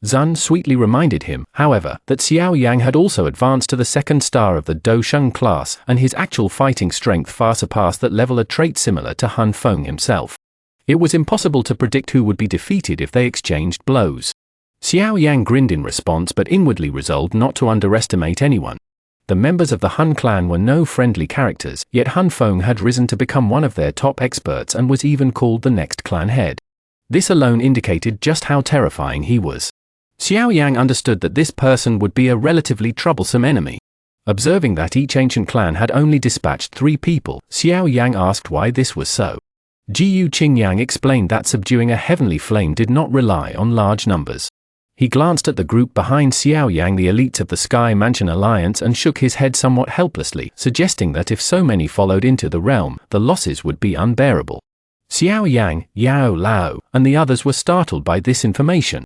Zun sweetly reminded him, however, that Xiao Yang had also advanced to the second star of the Dosheng class, and his actual fighting strength far surpassed that level, a trait similar to Han Feng himself. It was impossible to predict who would be defeated if they exchanged blows. Xiao Yang grinned in response but inwardly resolved not to underestimate anyone. The members of the Han clan were no friendly characters, yet Han Feng had risen to become one of their top experts and was even called the next clan head. This alone indicated just how terrifying he was. Xiao Yang understood that this person would be a relatively troublesome enemy. Observing that each ancient clan had only dispatched 3 people, Xiao Yang asked why this was so. Jiyu Qingyang explained that subduing a heavenly flame did not rely on large numbers. He glanced at the group behind Xiao Yang, the elites of the Sky Mansion Alliance, and shook his head somewhat helplessly, suggesting that if so many followed into the realm, the losses would be unbearable. Xiao Yang, Yao Lao, and the others were startled by this information.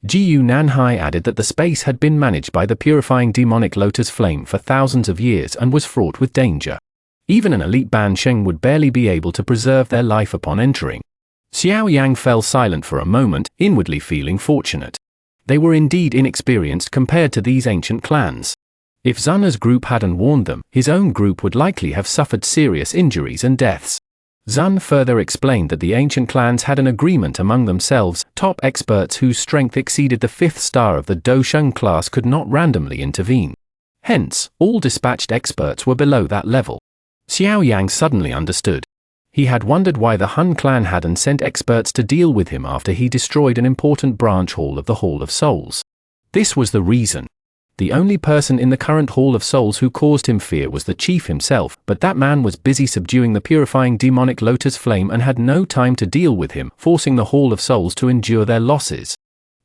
Jiyu Nanhai added that the space had been managed by the purifying demonic lotus flame for thousands of years and was fraught with danger. Even an elite Ban Sheng would barely be able to preserve their life upon entering. Xiao Yang fell silent for a moment, inwardly feeling fortunate. They were indeed inexperienced compared to these ancient clans. If Zun's group hadn't warned them, his own group would likely have suffered serious injuries and deaths. Zun further explained that the ancient clans had an agreement among themselves. Top experts whose strength exceeded the 5th star of the Dosheng class could not randomly intervene. Hence, all dispatched experts were below that level. Xiao Yang suddenly understood. He had wondered why the Han clan hadn't sent experts to deal with him after he destroyed an important branch hall of the Hall of Souls. This was the reason. The only person in the current Hall of Souls who caused him fear was the chief himself, but that man was busy subduing the purifying demonic lotus flame and had no time to deal with him, forcing the Hall of Souls to endure their losses.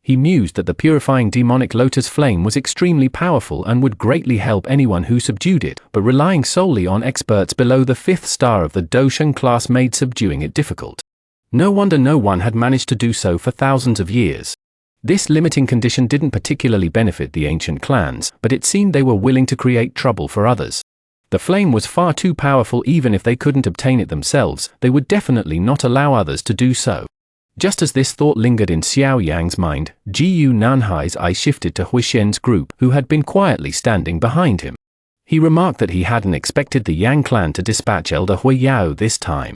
He mused that the purifying demonic lotus flame was extremely powerful and would greatly help anyone who subdued it, but relying solely on experts below the 5th star of the Dosheng class made subduing it difficult. No wonder no one had managed to do so for thousands of years. This limiting condition didn't particularly benefit the ancient clans, but it seemed they were willing to create trouble for others. The flame was far too powerful. Even if they couldn't obtain it themselves, they would definitely not allow others to do so. Just as this thought lingered in Xiao Yang's mind, Jiyu Nanhai's eye shifted to Huixian's group, who had been quietly standing behind him. He remarked that he hadn't expected the Yang clan to dispatch Elder Hui Yao this time.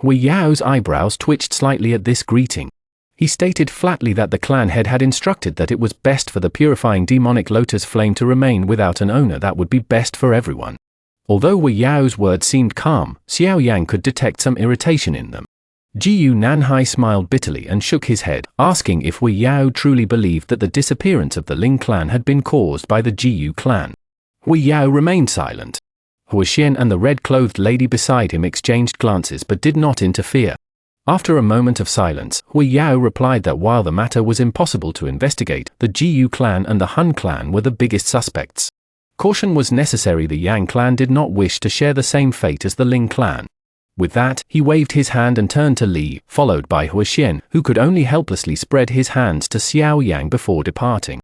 Hui Yao's eyebrows twitched slightly at this greeting. He stated flatly that the clan head had instructed that it was best for the purifying demonic lotus flame to remain without an owner. That would be best for everyone. Although Hui Yao's words seemed calm, Xiao Yang could detect some irritation in them. Jiyu Nanhai smiled bitterly and shook his head, asking if Hui Yao truly believed that the disappearance of the Ling clan had been caused by the Jiyu clan. Hui Yao remained silent. Huixian and the red-clothed lady beside him exchanged glances but did not interfere. After a moment of silence, Hui Yao replied that while the matter was impossible to investigate, the Jiyu clan and the Han clan were the biggest suspects. Caution was necessary. The Yang clan did not wish to share the same fate as the Ling clan. With that, he waved his hand and turned to Li, followed by Huixian, who could only helplessly spread his hands to Xiao Yang before departing.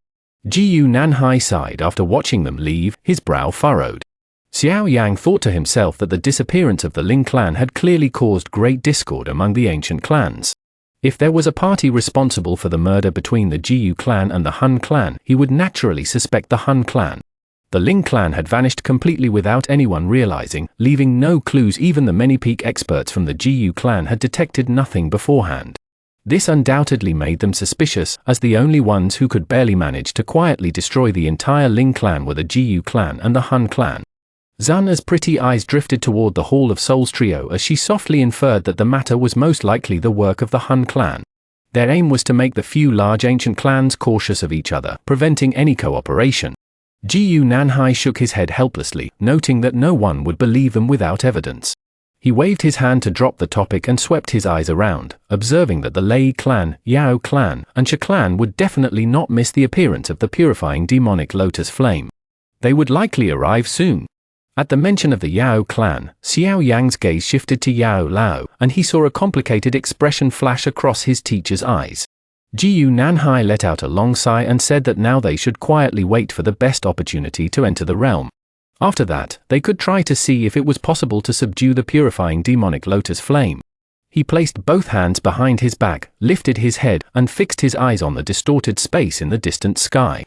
Jiyu Nanhai sighed after watching them leave, his brow furrowed. Xiao Yang thought to himself that the disappearance of the Ling clan had clearly caused great discord among the ancient clans. If there was a party responsible for the murder between the Jiyu clan and the Han clan, he would naturally suspect the Han clan. The Ling clan had vanished completely without anyone realizing, leaving no clues. Even the many peak experts from the Jiyu clan had detected nothing beforehand. This undoubtedly made them suspicious, as the only ones who could barely manage to quietly destroy the entire Ling clan were the Jiyu clan and the Han clan. Zana's pretty eyes drifted toward the Hall of Souls trio as she softly inferred that the matter was most likely the work of the Han clan. Their aim was to make the few large ancient clans cautious of each other, preventing any cooperation. Jiyu Nanhai shook his head helplessly, noting that no one would believe them without evidence. He waved his hand to drop the topic and swept his eyes around, observing that the Lei clan, Yao clan, and Shi clan would definitely not miss the appearance of the purifying demonic lotus flame. They would likely arrive soon. At the mention of the Yao clan, Xiao Yang's gaze shifted to Yao Lao, and he saw a complicated expression flash across his teacher's eyes. Jiyu Nanhai let out a long sigh and said that now they should quietly wait for the best opportunity to enter the realm. After that, they could try to see if it was possible to subdue the purifying demonic lotus flame. He placed both hands behind his back, lifted his head, and fixed his eyes on the distorted space in the distant sky.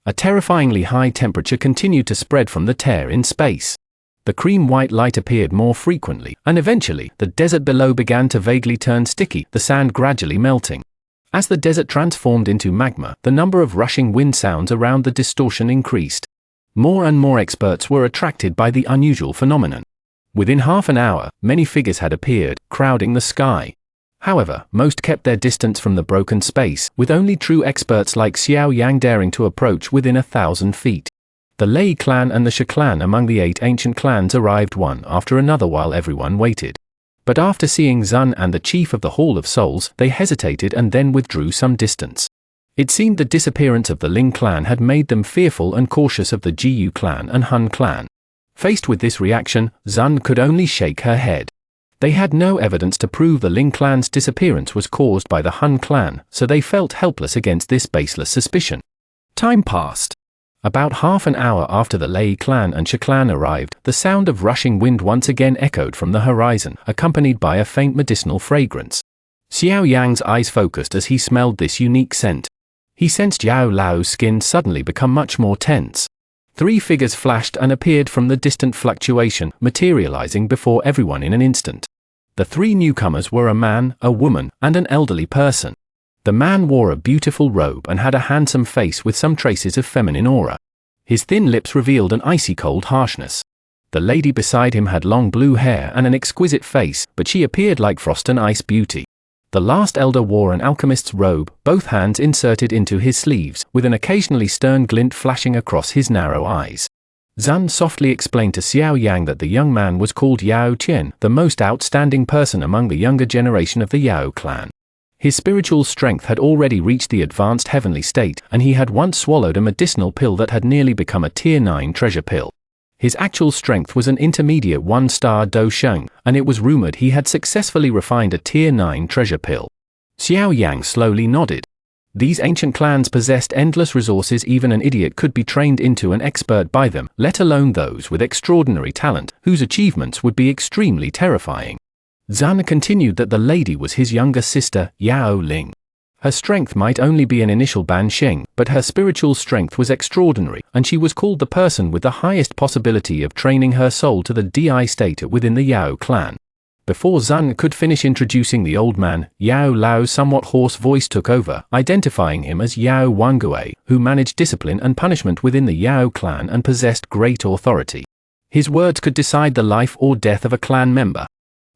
A terrifyingly high temperature continued to spread from the tear in space. The cream-white light appeared more frequently, and eventually, the desert below began to vaguely turn sticky, the sand gradually melting. As the desert transformed into magma, the number of rushing wind sounds around the distortion increased. More and more experts were attracted by the unusual phenomenon. Within half an hour, many figures had appeared, crowding the sky. However, most kept their distance from the broken space, with only true experts like Xiao Yang daring to approach within 1,000 feet. The Lei clan and the Shi clan among the 8 ancient clans arrived one after another while everyone waited. But after seeing Zun and the chief of the Hall of Souls, they hesitated and then withdrew some distance. It seemed the disappearance of the Ling clan had made them fearful and cautious of the Jiyu clan and Hun clan. Faced with this reaction, Zun could only shake her head. They had no evidence to prove the Ling clan's disappearance was caused by the Hun clan, so they felt helpless against this baseless suspicion. Time passed. About half an hour after the Lei clan and Shi clan arrived, the sound of rushing wind once again echoed from the horizon, accompanied by a faint medicinal fragrance. Xiao Yang's eyes focused as he smelled this unique scent. He sensed Yao Lao's skin suddenly become much more tense. 3 figures flashed and appeared from the distant fluctuation, materializing before everyone in an instant. The 3 newcomers were a man, a woman, and an elderly person. The man wore a beautiful robe and had a handsome face with some traces of feminine aura. His thin lips revealed an icy cold harshness. The lady beside him had long blue hair and an exquisite face, but she appeared like frost and ice beauty. The last elder wore an alchemist's robe, both hands inserted into his sleeves, with an occasionally stern glint flashing across his narrow eyes. Zun softly explained to Xiao Yang that the young man was called Yao Qian, the most outstanding person among the younger generation of the Yao clan. His spiritual strength had already reached the advanced heavenly state, and he had once swallowed a medicinal pill that had nearly become a Tier 9 treasure pill. His actual strength was an intermediate 1-star Do Sheng, and it was rumored he had successfully refined a Tier 9 treasure pill. Xiao Yang slowly nodded. These ancient clans possessed endless resources. Even an idiot could be trained into an expert by them, let alone those with extraordinary talent, whose achievements would be extremely terrifying. Zun continued that the lady was his younger sister, Yao Ling. Her strength might only be an initial Ban Xing, but her spiritual strength was extraordinary, and she was called the person with the highest possibility of training her soul to the DI state within the Yao clan. Before Zun could finish introducing the old man, Yao Lao's somewhat hoarse voice took over, identifying him as Yao Wangui, who managed discipline and punishment within the Yao clan and possessed great authority. His words could decide the life or death of a clan member.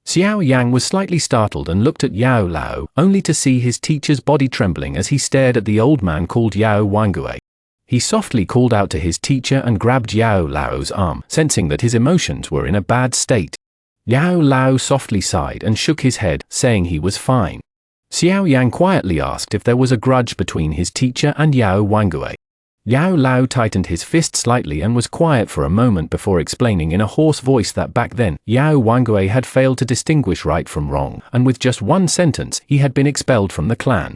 Xiao Yang was slightly startled and looked at Yao Lao, only to see his teacher's body trembling as he stared at the old man called Yao Wangui. He softly called out to his teacher and grabbed Yao Lao's arm, sensing that his emotions were in a bad state. Yao Lao softly sighed and shook his head, saying he was fine. Xiao Yang quietly asked if there was a grudge between his teacher and Yao Wangui. Yao Lao tightened his fist slightly and was quiet for a moment before explaining in a hoarse voice that back then, Yao Wangui had failed to distinguish right from wrong, and with just one sentence, he had been expelled from the clan.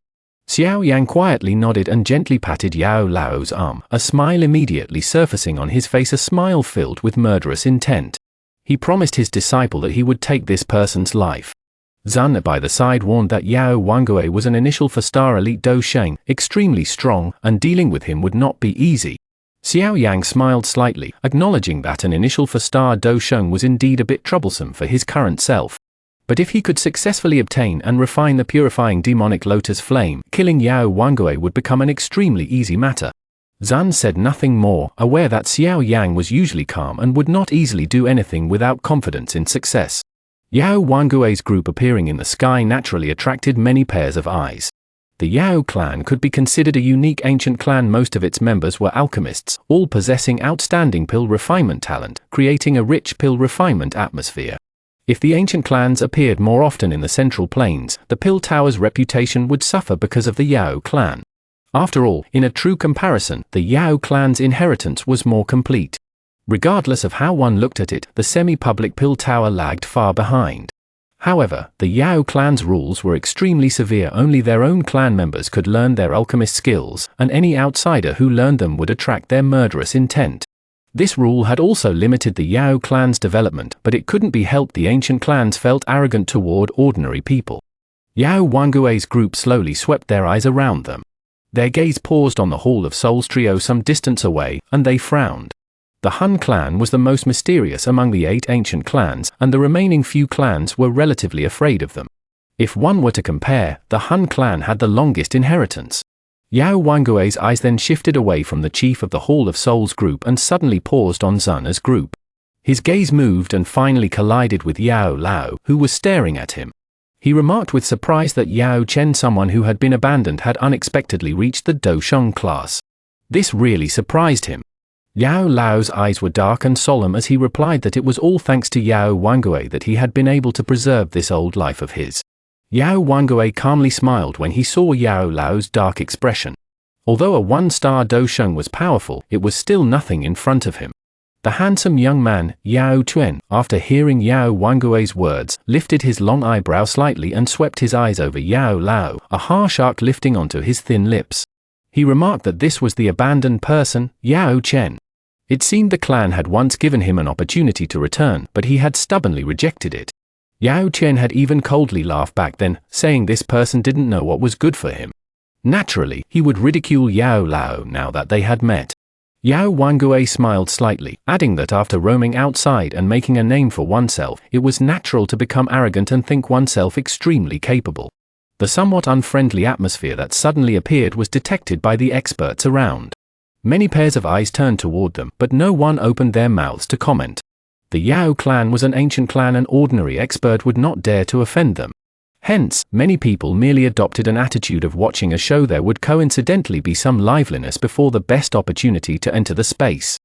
Xiao Yang quietly nodded and gently patted Yao Lao's arm, a smile immediately surfacing on his face, a smile filled with murderous intent. He promised his disciple that he would take this person's life. Zun by the side warned that Yao Wangui was an initial 4-star elite Do Sheng, extremely strong, and dealing with him would not be easy. Xiao Yang smiled slightly, acknowledging that an initial 4-star Do Sheng was indeed a bit troublesome for his current self. But if he could successfully obtain and refine the purifying demonic lotus flame, killing Yao Wangui would become an extremely easy matter. Zun said nothing more, aware that Xiao Yang was usually calm and would not easily do anything without confidence in success. Yao Wangui's group appearing in the sky naturally attracted many pairs of eyes. The Yao clan could be considered a unique ancient clan. Most of its members were alchemists, all possessing outstanding pill refinement talent, creating a rich pill refinement atmosphere. If the ancient clans appeared more often in the Central Plains, the pill tower's reputation would suffer because of the Yao clan. After all, in a true comparison, the Yao clan's inheritance was more complete. Regardless of how one looked at it, the semi-public pill tower lagged far behind. However, the Yao clan's rules were extremely severe. Only their own clan members could learn their alchemist skills, and any outsider who learned them would attract their murderous intent. This rule had also limited the Yao clan's development, but it couldn't be helped. The ancient clans felt arrogant toward ordinary people. Yao Wangue's group slowly swept their eyes around them. Their gaze paused on the Hall of Souls trio some distance away, and they frowned. The Han clan was the most mysterious among the 8 ancient clans, and the remaining few clans were relatively afraid of them. If one were to compare, the Han clan had the longest inheritance. Yao Wangue's eyes then shifted away from the chief of the Hall of Souls group and suddenly paused on Zuna's group. His gaze moved and finally collided with Yao Lao, who was staring at him. He remarked with surprise that Yao Chen, someone who had been abandoned, had unexpectedly reached the Dosheng class. This really surprised him. Yao Lao's eyes were dark and solemn as he replied that it was all thanks to Yao Wangue that he had been able to preserve this old life of his. Yao Wangue calmly smiled when he saw Yao Lao's dark expression. Although a 1-star Dosheng was powerful, it was still nothing in front of him. The handsome young man, Yao Chuan, after hearing Yao Wangue's words, lifted his long eyebrow slightly and swept his eyes over Yao Lao, a harsh arc lifting onto his thin lips. He remarked that this was the abandoned person, Yao Chen. It seemed the clan had once given him an opportunity to return, but he had stubbornly rejected it. Yao Chen had even coldly laughed back then, saying this person didn't know what was good for him. Naturally, he would ridicule Yao Lao now that they had met. Yao Wangue smiled slightly, adding that after roaming outside and making a name for oneself, it was natural to become arrogant and think oneself extremely capable. The somewhat unfriendly atmosphere that suddenly appeared was detected by the experts around. Many pairs of eyes turned toward them, but no one opened their mouths to comment. The Yao clan was an ancient clan, and ordinary expert would not dare to offend them. Hence, many people merely adopted an attitude of watching a show. There would coincidentally be some liveliness before the best opportunity to enter the space.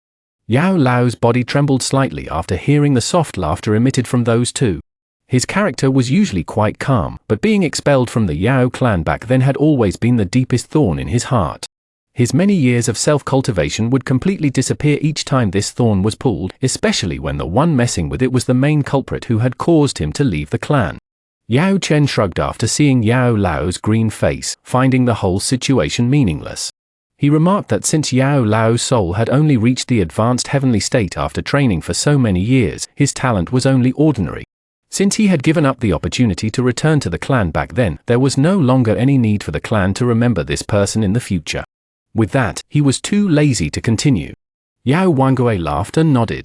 Yao Lao's body trembled slightly after hearing the soft laughter emitted from those two. His character was usually quite calm, but being expelled from the Yao clan back then had always been the deepest thorn in his heart. His many years of self-cultivation would completely disappear each time this thorn was pulled, especially when the one messing with it was the main culprit who had caused him to leave the clan. Yao Chen shrugged after seeing Yao Lao's green face, finding the whole situation meaningless. He remarked that since Yao Lao's soul had only reached the advanced heavenly state after training for so many years, his talent was only ordinary. Since he had given up the opportunity to return to the clan back then, there was no longer any need for the clan to remember this person in the future. With that, he was too lazy to continue. Yao Wangue laughed and nodded.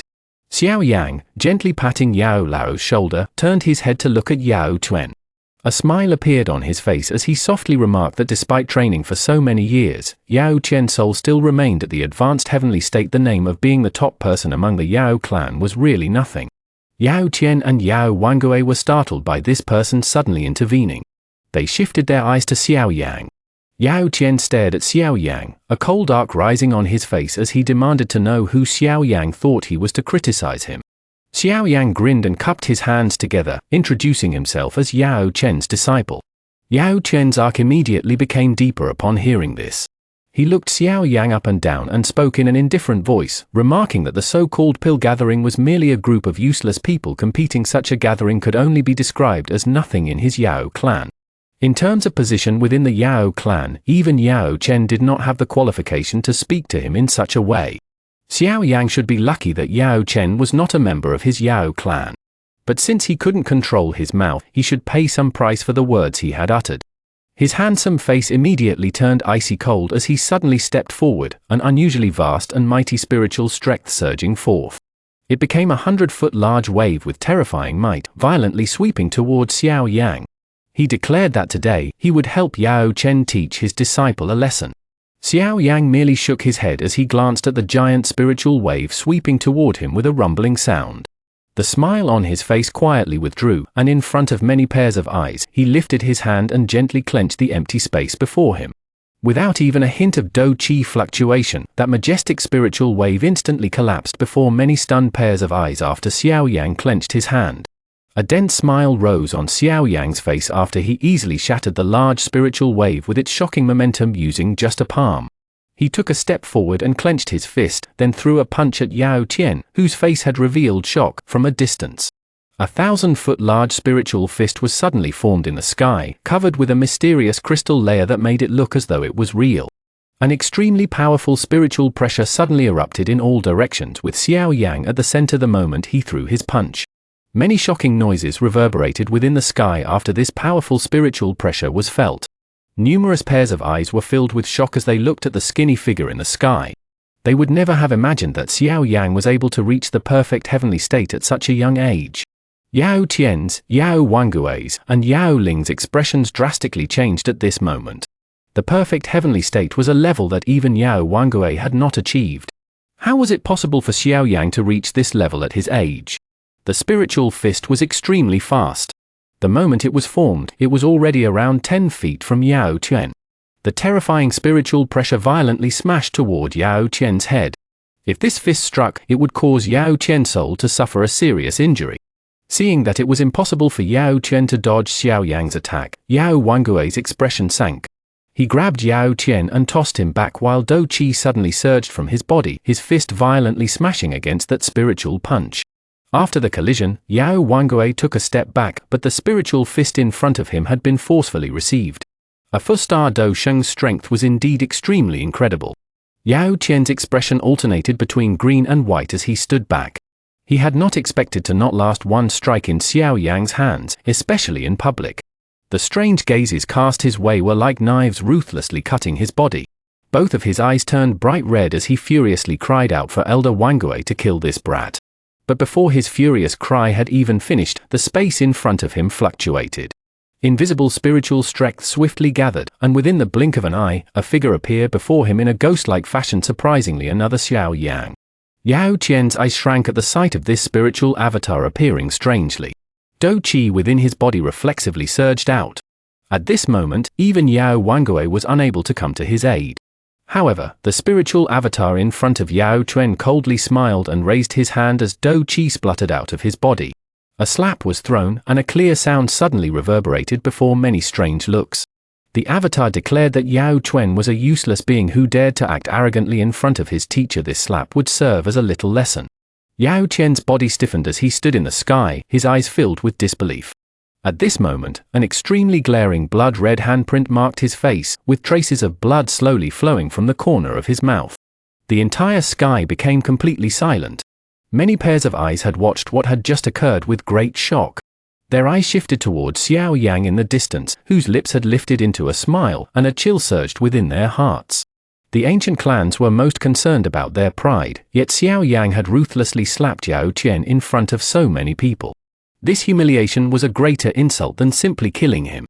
Xiao Yang, gently patting Yao Lao's shoulder, turned his head to look at Yao Chuan. A smile appeared on his face as he softly remarked that despite training for so many years, Yao Qian's soul still remained at the advanced heavenly state. The name of being the top person among the Yao clan was really nothing. Yao Qian and Yao Wangue were startled by this person suddenly intervening. They shifted their eyes to Xiao Yang. Yao Qian stared at Xiao Yang, a cold arc rising on his face as he demanded to know who Xiao Yang thought he was to criticize him. Xiao Yang grinned and cupped his hands together, introducing himself as Yao Qian's disciple. Yao Qian's arc immediately became deeper upon hearing this. He looked Xiao Yang up and down and spoke in an indifferent voice, remarking that the so-called pill gathering was merely a group of useless people competing. Such a gathering could only be described as nothing in his Yao clan. In terms of position within the Yao clan, even Yao Chen did not have the qualification to speak to him in such a way. Xiao Yang should be lucky that Yao Chen was not a member of his Yao clan. But since he couldn't control his mouth, he should pay some price for the words he had uttered. His handsome face immediately turned icy cold as he suddenly stepped forward, an unusually vast and mighty spiritual strength surging forth. It became a 100-foot large wave with terrifying might, violently sweeping towards Xiao Yang. He declared that today, he would help Yao Chen teach his disciple a lesson. Xiao Yang merely shook his head as he glanced at the giant spiritual wave sweeping toward him with a rumbling sound. The smile on his face quietly withdrew, and in front of many pairs of eyes, he lifted his hand and gently clenched the empty space before him. Without even a hint of Do Chi fluctuation, that majestic spiritual wave instantly collapsed before many stunned pairs of eyes after Xiao Yang clenched his hand. A dense smile rose on Xiao Yang's face after he easily shattered the large spiritual wave with its shocking momentum using just a palm. He took a step forward and clenched his fist, then threw a punch at Yao Qian, whose face had revealed shock, from a distance. A 1,000-foot large spiritual fist was suddenly formed in the sky, covered with a mysterious crystal layer that made it look as though it was real. An extremely powerful spiritual pressure suddenly erupted in all directions, with Xiao Yang at the center the moment he threw his punch. Many shocking noises reverberated within the sky after this powerful spiritual pressure was felt. Numerous pairs of eyes were filled with shock as they looked at the skinny figure in the sky. They would never have imagined that Xiao Yang was able to reach the perfect heavenly state at such a young age. Yao Tian's, Yao Wangui's, and Yao Ling's expressions drastically changed at this moment. The perfect heavenly state was a level that even Yao Wangui had not achieved. How was it possible for Xiao Yang to reach this level at his age? The spiritual fist was extremely fast. The moment it was formed, it was already around 10 feet from Yao Tian. The terrifying spiritual pressure violently smashed toward Yao Tian's head. If this fist struck, it would cause Yao Tian's soul to suffer a serious injury. Seeing that it was impossible for Yao Tian to dodge Xiao Yang's attack, Yao Wangui's expression sank. He grabbed Yao Tian and tossed him back while Do Qi suddenly surged from his body, his fist violently smashing against that spiritual punch. After the collision, Yao Wangui took a step back, but the spiritual fist in front of him had been forcefully received. A 4-star Do Sheng's strength was indeed extremely incredible. Yao Tian's expression alternated between green and white as he stood back. He had not expected to not last one strike in Xiao Yang's hands, especially in public. The strange gazes cast his way were like knives ruthlessly cutting his body. Both of his eyes turned bright red as he furiously cried out for Elder Wangui to kill this brat. But before his furious cry had even finished, the space in front of him fluctuated. Invisible spiritual strength swiftly gathered, and within the blink of an eye, a figure appeared before him in a ghost-like fashion, surprisingly another Xiao Yang. Yao Tian's eyes shrank at the sight of this spiritual avatar appearing strangely. Do Qi within his body reflexively surged out. At this moment, even Yao Wangui was unable to come to his aid. However, the spiritual avatar in front of Yao Tian coldly smiled and raised his hand as Do Qi spluttered out of his body. A slap was thrown, and a clear sound suddenly reverberated before many strange looks. The avatar declared that Yao Tian was a useless being who dared to act arrogantly in front of his teacher. This slap would serve as a little lesson. Yao Tian's body stiffened as he stood in the sky, his eyes filled with disbelief. At this moment, an extremely glaring blood-red handprint marked his face, with traces of blood slowly flowing from the corner of his mouth. The entire sky became completely silent. Many pairs of eyes had watched what had just occurred with great shock. Their eyes shifted towards Xiao Yang in the distance, whose lips had lifted into a smile, and a chill surged within their hearts. The ancient clans were most concerned about their pride, yet Xiao Yang had ruthlessly slapped Yao Tian in front of so many people. This humiliation was a greater insult than simply killing him.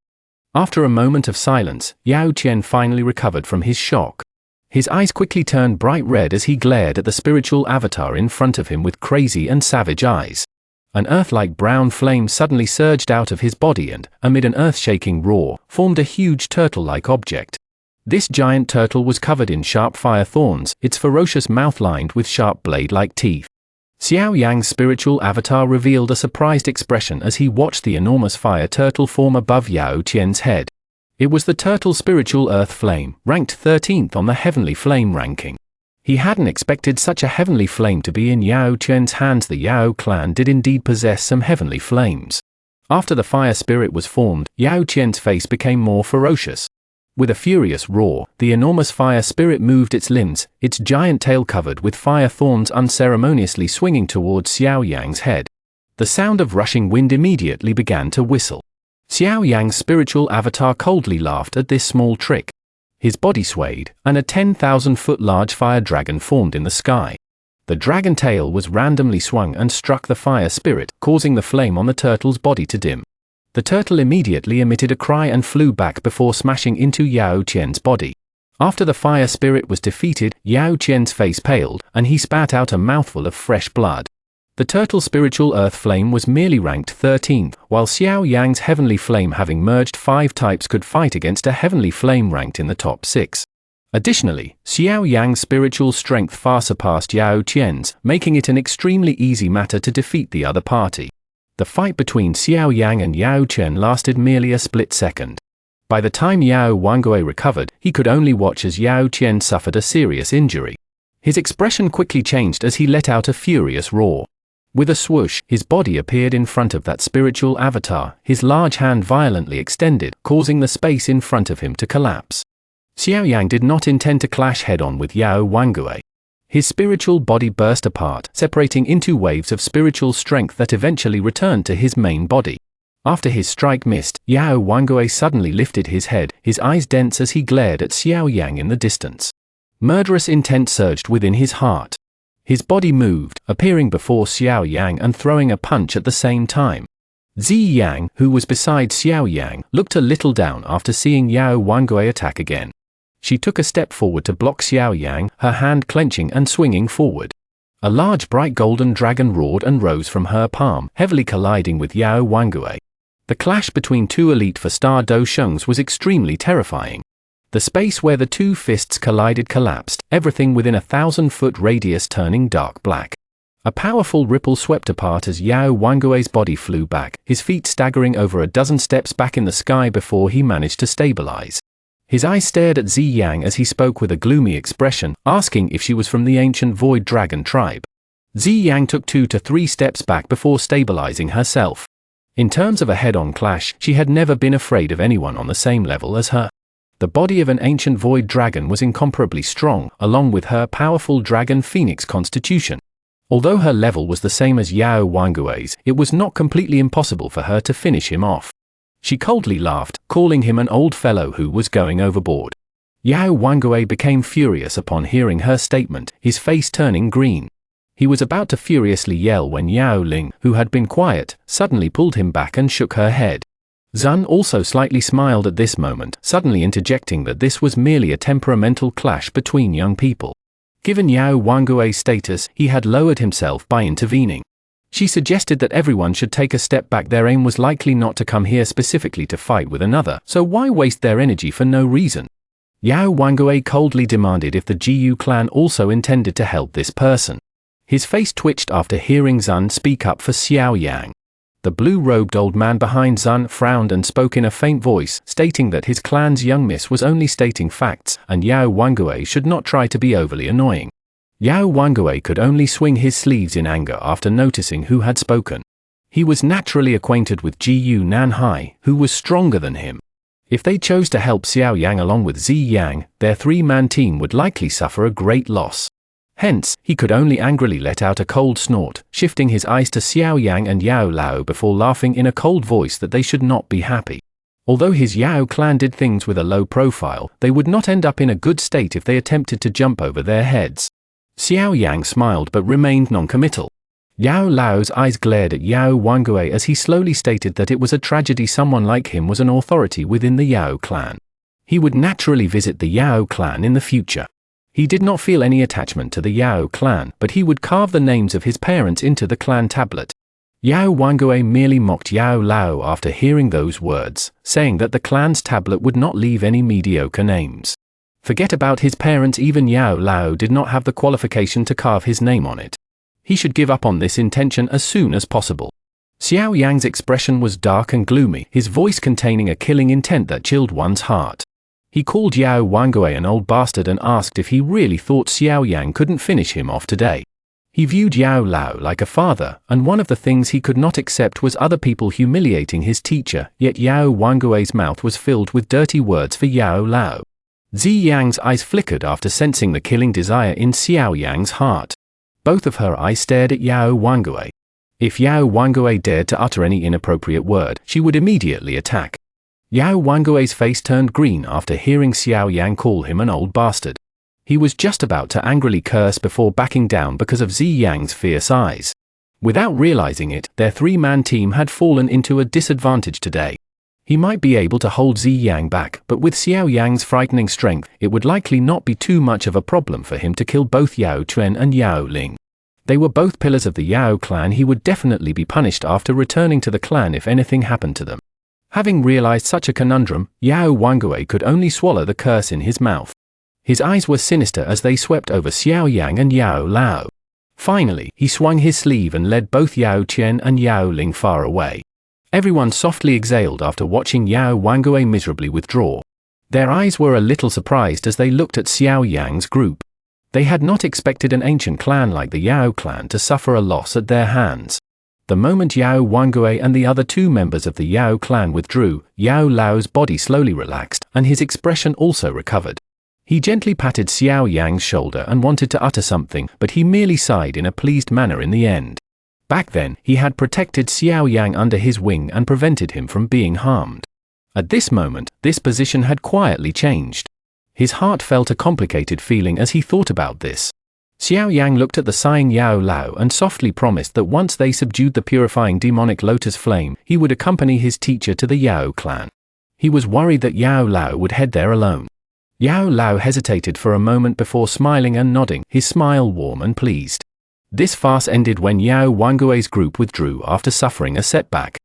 After a moment of silence, Yao Tian finally recovered from his shock. His eyes quickly turned bright red as he glared at the spiritual avatar in front of him with crazy and savage eyes. An earth-like brown flame suddenly surged out of his body and, amid an earth-shaking roar, formed a huge turtle-like object. This giant turtle was covered in sharp fire thorns, its ferocious mouth lined with sharp blade-like teeth. Xiao Yang's spiritual avatar revealed a surprised expression as he watched the enormous fire turtle form above Yao Tian's head. It was the turtle's spiritual earth flame, ranked 13th on the heavenly flame ranking. He hadn't expected such a heavenly flame to be in Yao Tian's hands. The Yao clan did indeed possess some heavenly flames. After the fire spirit was formed, Yao Tian's face became more ferocious. With a furious roar, the enormous fire spirit moved its limbs, its giant tail covered with fire thorns unceremoniously swinging towards Xiao Yang's head. The sound of rushing wind immediately began to whistle. Xiao Yang's spiritual avatar coldly laughed at this small trick. His body swayed, and a 10,000-foot large fire dragon formed in the sky. The dragon tail was randomly swung and struck the fire spirit, causing the flame on the turtle's body to dim. The turtle immediately emitted a cry and flew back before smashing into Yao Tian's body. After the fire spirit was defeated, Yao Tian's face paled, and he spat out a mouthful of fresh blood. The turtle's spiritual earth flame was merely ranked 13th, while Xiao Yang's heavenly flame, having merged 5 types, could fight against a heavenly flame ranked in the top 6. Additionally, Xiao Yang's spiritual strength far surpassed Yao Tian's, making it an extremely easy matter to defeat the other party. The fight between Xiao Yang and Yao Tian lasted merely a split second. By the time Yao Wangui recovered, he could only watch as Yao Tian suffered a serious injury. His expression quickly changed as he let out a furious roar. With a swoosh, his body appeared in front of that spiritual avatar, his large hand violently extended, causing the space in front of him to collapse. Xiao Yang did not intend to clash head-on with Yao Wangui. His spiritual body burst apart, separating into waves of spiritual strength that eventually returned to his main body. After his strike missed, Yao Wangui suddenly lifted his head, his eyes dense as he glared at Xiao Yang in the distance. Murderous intent surged within his heart. His body moved, appearing before Xiao Yang and throwing a punch at the same time. Zi Yang, who was beside Xiao Yang, looked a little down after seeing Yao Wangui attack again. She took a step forward to block Xiao Yang, her hand clenching and swinging forward. A large bright golden dragon roared and rose from her palm, heavily colliding with Yao Wangui. The clash between two elite 4-star Do Shungs was extremely terrifying. The space where the two fists collided collapsed, everything within a 1,000-foot radius turning dark black. A powerful ripple swept apart as Yao Wangui's body flew back, his feet staggering over a dozen steps back in the sky before he managed to stabilize. His eyes stared at Zi Yang as he spoke with a gloomy expression, asking if she was from the ancient Void Dragon tribe. Zi Yang took 2 to 3 steps back before stabilizing herself. In terms of a head-on clash, she had never been afraid of anyone on the same level as her. The body of an ancient Void Dragon was incomparably strong, along with her powerful Dragon Phoenix constitution. Although her level was the same as Yao Wangui's, it was not completely impossible for her to finish him off. She coldly laughed, calling him an old fellow who was going overboard. Yao Wangui became furious upon hearing her statement, his face turning green. He was about to furiously yell when Yao Ling, who had been quiet, suddenly pulled him back and shook her head. Zun also slightly smiled at this moment, suddenly interjecting that this was merely a temperamental clash between young people. Given Yao Wangui's status, he had lowered himself by intervening. She suggested that everyone should take a step back. Their aim was likely not to come here specifically to fight with another, so why waste their energy for no reason? Yao Wangui coldly demanded if the Jiyu clan also intended to help this person. His face twitched after hearing Zun speak up for Xiao Yang. The blue-robed old man behind Zun frowned and spoke in a faint voice, stating that his clan's young miss was only stating facts, and Yao Wangui should not try to be overly annoying. Yao Wangui could only swing his sleeves in anger after noticing who had spoken. He was naturally acquainted with Jiyu Nanhai, who was stronger than him. If they chose to help Xiao Yang along with Zi Yang, their 3-man team would likely suffer a great loss. Hence, he could only angrily let out a cold snort, shifting his eyes to Xiao Yang and Yao Lao before laughing in a cold voice that they should not be happy. Although his Yao clan did things with a low profile, they would not end up in a good state if they attempted to jump over their heads. Xiao Yang smiled but remained non-committal. Yao Lao's eyes glared at Yao Wangui as he slowly stated that it was a tragedy someone like him was an authority within the Yao clan. He would naturally visit the Yao clan in the future. He did not feel any attachment to the Yao clan, but he would carve the names of his parents into the clan tablet. Yao Wangui merely mocked Yao Lao after hearing those words, saying that the clan's tablet would not leave any mediocre names. Forget about his parents, even Yao Lao did not have the qualification to carve his name on it. He should give up on this intention as soon as possible. Xiao Yang's expression was dark and gloomy, his voice containing a killing intent that chilled one's heart. He called Yao Wangui an old bastard and asked if he really thought Xiao Yang couldn't finish him off today. He viewed Yao Lao like a father, and one of the things he could not accept was other people humiliating his teacher, yet Yao Wangui's mouth was filled with dirty words for Yao Lao. Zi Yang's eyes flickered after sensing the killing desire in Xiao Yang's heart. Both of her eyes stared at Yao Wangui. If Yao Wangui dared to utter any inappropriate word, she would immediately attack. Yao Wangui's face turned green after hearing Xiao Yang call him an old bastard. He was just about to angrily curse before backing down because of Zi Yang's fierce eyes. Without realizing it, their 3-man team had fallen into a disadvantage today. He might be able to hold Zi Yang back, but with Xiao Yang's frightening strength, it would likely not be too much of a problem for him to kill both Yao Chuan and Yao Ling. They were both pillars of the Yao clan. He would definitely be punished after returning to the clan if anything happened to them. Having realized such a conundrum, Yao Wangui could only swallow the curse in his mouth. His eyes were sinister as they swept over Xiao Yang and Yao Lao. Finally, he swung his sleeve and led both Yao Chen and Yao Ling far away. Everyone softly exhaled after watching Yao Wangui miserably withdraw. Their eyes were a little surprised as they looked at Xiao Yang's group. They had not expected an ancient clan like the Yao clan to suffer a loss at their hands. The moment Yao Wangui and the other 2 members of the Yao clan withdrew, Yao Lao's body slowly relaxed, and his expression also recovered. He gently patted Xiao Yang's shoulder and wanted to utter something, but he merely sighed in a pleased manner in the end. Back then, he had protected Xiao Yang under his wing and prevented him from being harmed. At this moment, this position had quietly changed. His heart felt a complicated feeling as he thought about this. Xiao Yang looked at the sighing Yao Lao and softly promised that once they subdued the purifying demonic lotus flame, he would accompany his teacher to the Yao clan. He was worried that Yao Lao would head there alone. Yao Lao hesitated for a moment before smiling and nodding, his smile warm and pleased. This farce ended when Yao Wangue's group withdrew after suffering a setback.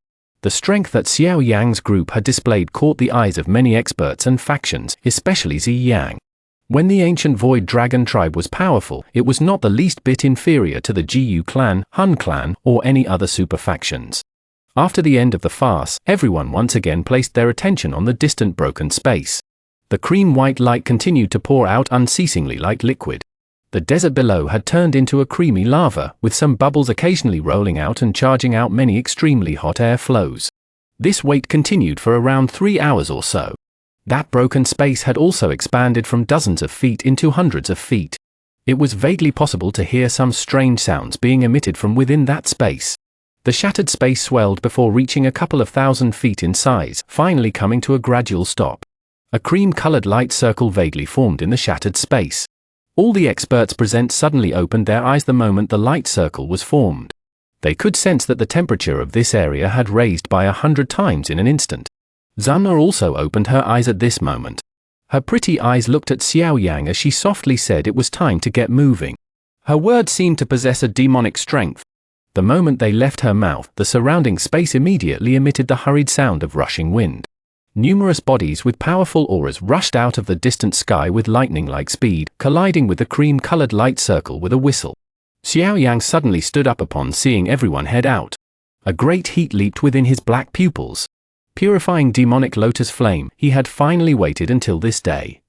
The strength that Xiao Yang's group had displayed caught the eyes of many experts and factions, especially Zi Yang. When the ancient Void Dragon tribe was powerful, it was not the least bit inferior to the Jiyu clan, Hun clan, or any other super factions. After the end of the farce, everyone once again placed their attention on the distant broken space. The cream-white light continued to pour out unceasingly like liquid. The desert below had turned into a creamy lava, with some bubbles occasionally rolling out and charging out many extremely hot air flows. This wait continued for around 3 hours or so. That broken space had also expanded from dozens of feet into hundreds of feet. It was vaguely possible to hear some strange sounds being emitted from within that space. The shattered space swelled before reaching a couple of thousand feet in size, finally coming to a gradual stop. A cream-colored light circle vaguely formed in the shattered space. All the experts present suddenly opened their eyes the moment the light circle was formed. They could sense that the temperature of this area had raised by 100 times in an instant. Zuna also opened her eyes at this moment. Her pretty eyes looked at Xiao Yang as she softly said it was time to get moving. Her words seemed to possess a demonic strength. The moment they left her mouth, the surrounding space immediately emitted the hurried sound of rushing wind. Numerous bodies with powerful auras rushed out of the distant sky with lightning-like speed, colliding with the cream-colored light circle with a whistle. Xiao Yang suddenly stood up upon seeing everyone head out. A great heat leaped within his black pupils. Purifying demonic lotus flame, he had finally waited until this day.